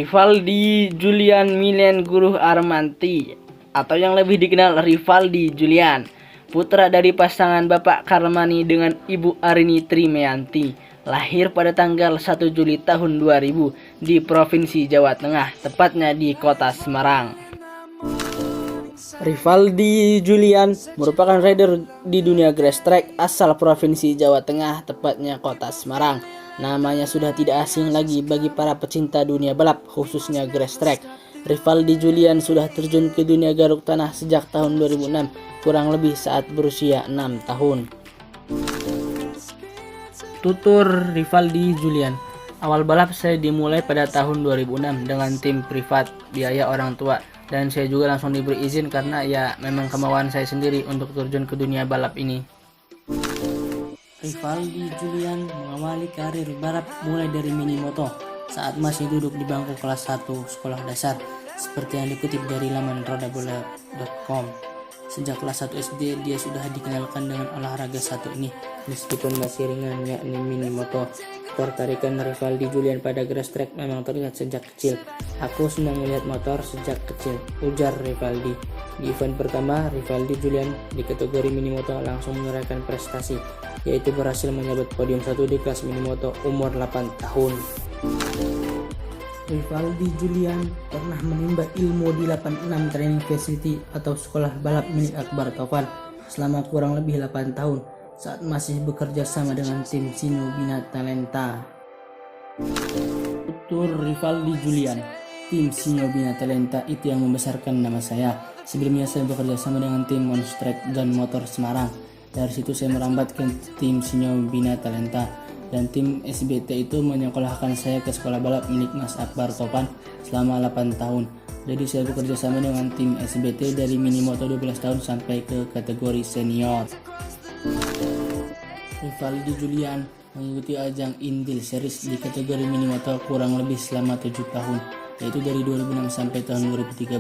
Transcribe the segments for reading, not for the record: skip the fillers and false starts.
Rivaldi Julian Milen Guruh Armanti atau yang lebih dikenal Rivaldi Julian, putra dari pasangan Bapak Karmani dengan Ibu Arini Trimeyanti, lahir pada tanggal 1 Juli tahun 2000 di Provinsi Jawa Tengah, tepatnya di Kota Semarang. Rivaldi Julian merupakan rider di dunia grass track asal Provinsi Jawa Tengah, tepatnya Kota Semarang. Namanya sudah tidak asing lagi bagi para pecinta dunia balap, khususnya grass track. Rivaldi Julian sudah terjun ke dunia garuk tanah sejak tahun 2006, kurang lebih saat berusia 6 tahun. Tutur Rivaldi Julian. Awal balap saya dimulai pada tahun 2006 dengan tim privat, biaya orang tua, dan saya juga langsung diberi izin karena ya memang kemauan saya sendiri untuk terjun ke dunia balap ini. Rivaldi Julian mengawali karir balap mulai dari mini moto saat masih duduk di bangku kelas 1 sekolah dasar, seperti yang dikutip dari laman rodabola.com. Sejak kelas 1 SD dia sudah dikenalkan dengan olahraga satu ini, meskipun masih ringan, yakni mini moto. Ketertarikan Rivaldi Julian pada grass track memang terlihat sejak kecil. Aku senang melihat motor sejak kecil, ujar Rivaldi. Di event pertama, Rivaldi Julian di kategori mini moto langsung menorehkan prestasi, yaitu berhasil menyabet podium 1 di kelas mini moto umur 8 tahun. Rivaldi Julian pernah menimba ilmu di 86 Training Facility atau sekolah balap milik Akbar Taufan selama kurang lebih 8 tahun saat masih bekerja sama dengan tim Sino Bina Talenta. Tutur Rivaldi Julian, tim Sino Bina Talenta itu yang membesarkan nama saya. Sebelumnya saya bekerja sama dengan tim Monstrek dan Motor Semarang. Dari situ saya merambat ke tim Sino Bina Talenta, dan tim SBT itu menyekolahkan saya ke sekolah balap milik Mas Akbar Taufan selama 8 tahun. Jadi saya bekerja sama dengan tim SBT dari mini moto 12 tahun sampai ke kategori senior. Rivaldi Julian mengikuti ajang Indyl Series di kategori mini moto kurang lebih selama 7 tahun, yaitu dari 2006 sampai tahun 2013.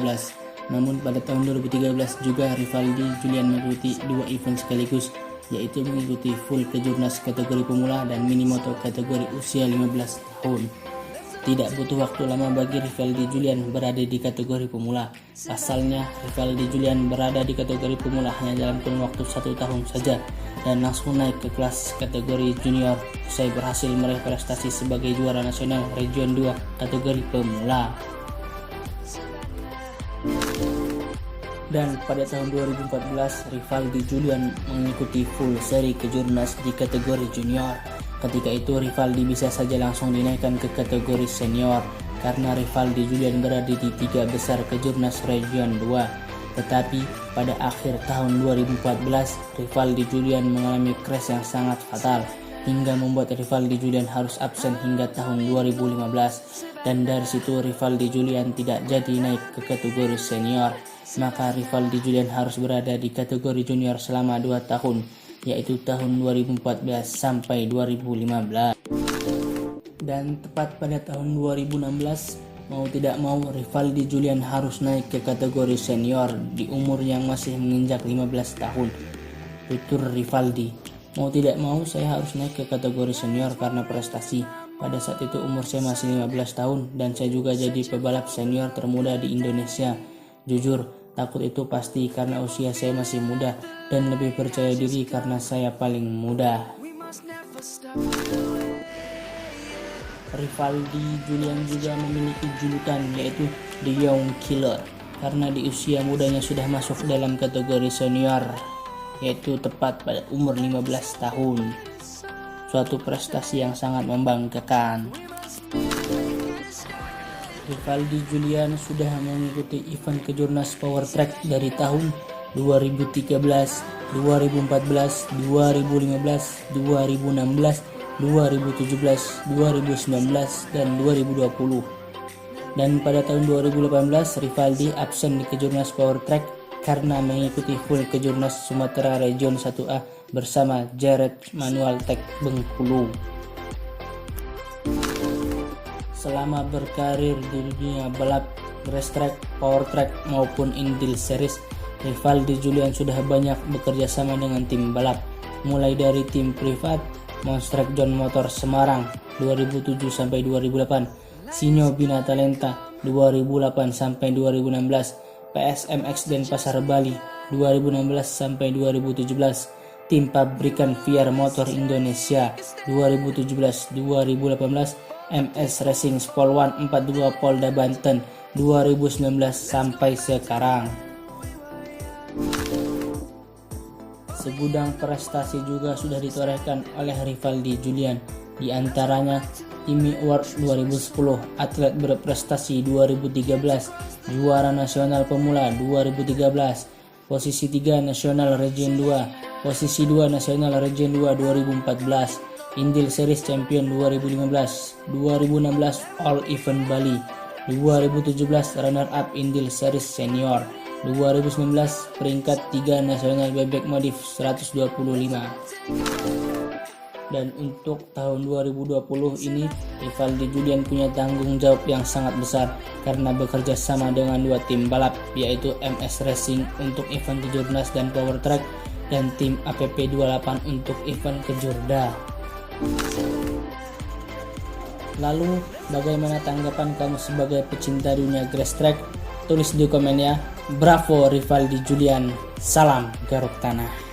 Namun pada tahun 2013 juga Rivaldi Julian mengikuti 2 event sekaligus, yaitu mengikuti full kejurnas kategori pemula dan mini moto kategori usia 15 tahun. Tidak butuh waktu lama bagi Rivaldi Julian berada di kategori pemula. Pasalnya, Rivaldi Julian berada di kategori pemula hanya dalam kurun waktu 1 tahun saja dan langsung naik ke kelas kategori junior usai berhasil meraih prestasi sebagai juara nasional Region 2 kategori pemula. Dan pada tahun 2014, Rivaldi Julian mengikuti full seri kejurnas di kategori junior. Ketika itu Rivaldi bisa saja langsung dinaikkan ke kategori senior karena Rivaldi Julian berada di 3 besar kejurnas Region 2. Tetapi pada akhir tahun 2014, Rivaldi Julian mengalami crash yang sangat fatal hingga membuat Rivaldi Julian harus absen hingga tahun 2015. Dan dari situ Rivaldi Julian tidak jadi naik ke kategori senior. Maka Rivaldi Julian harus berada di kategori junior selama 2 tahun, yaitu tahun 2014 sampai 2015. Dan tepat pada tahun 2016, mau tidak mau Rivaldi Julian harus naik ke kategori senior di umur yang masih menginjak 15 tahun. Tutur Rivaldi, mau tidak mau saya harus naik ke kategori senior karena prestasi. Pada saat itu umur saya masih 15 tahun dan saya juga jadi pebalap senior termuda di Indonesia. Jujur, takut itu pasti karena usia saya masih muda dan lebih percaya diri karena saya paling muda. Rivaldi Julian juga memiliki julukan yaitu The Young Killer karena di usia mudanya sudah masuk dalam kategori senior, yaitu tepat pada umur 15 tahun. Suatu prestasi yang sangat membanggakan. Rivaldi Julian sudah mengikuti event kejurnas Power Track dari tahun 2013, 2014, 2015, 2016, 2017, 2019, dan 2020. Dan pada tahun 2018, Rivaldi absen di kejurnas Power Track karena mengikuti full kejurnas Sumatera Region 1A bersama Jared Manual Tech Bengkulu. Selama berkarir di dunia balap grass track, power track maupun Indyl Series, Rivaldi Julian sudah banyak bekerja sama dengan tim balap, mulai dari tim privat Monstrek John Motor Semarang 2007 sampai 2008 Sinyo Bina Talenta 2008-2016, PSMX Denpasar Bali 2016-2017, Tim Pabrikan VR Motor Indonesia 2017-2018, MS Racing Spolwan 42 Polda Banten 2019 sampai sekarang. Segudang prestasi juga sudah ditorehkan oleh Rivaldi Julian, di antaranya IMI Awards 2010, Atlet Berprestasi 2013, Juara Nasional Pemula 2013, posisi 3 Nasional Region 2, posisi 2 Nasional Region 2 2014, Indil Series Champion 2015, 2016 All Event Bali, 2017 Runner Up Indil Series Senior, 2019 peringkat 3 Nasional Bebek Modif 125. Dan untuk tahun 2020 ini, Rivaldi Julian punya tanggung jawab yang sangat besar karena bekerja sama dengan 2 tim balap, yaitu MS Racing untuk event Kejurnas dan Power Track, dan tim APP 28 untuk event Kejurda. Lalu, bagaimana tanggapan kamu sebagai pecinta dunia grass track? Tulis di komen ya. Bravo Rivaldi Julian. Salam Garuk Tanah.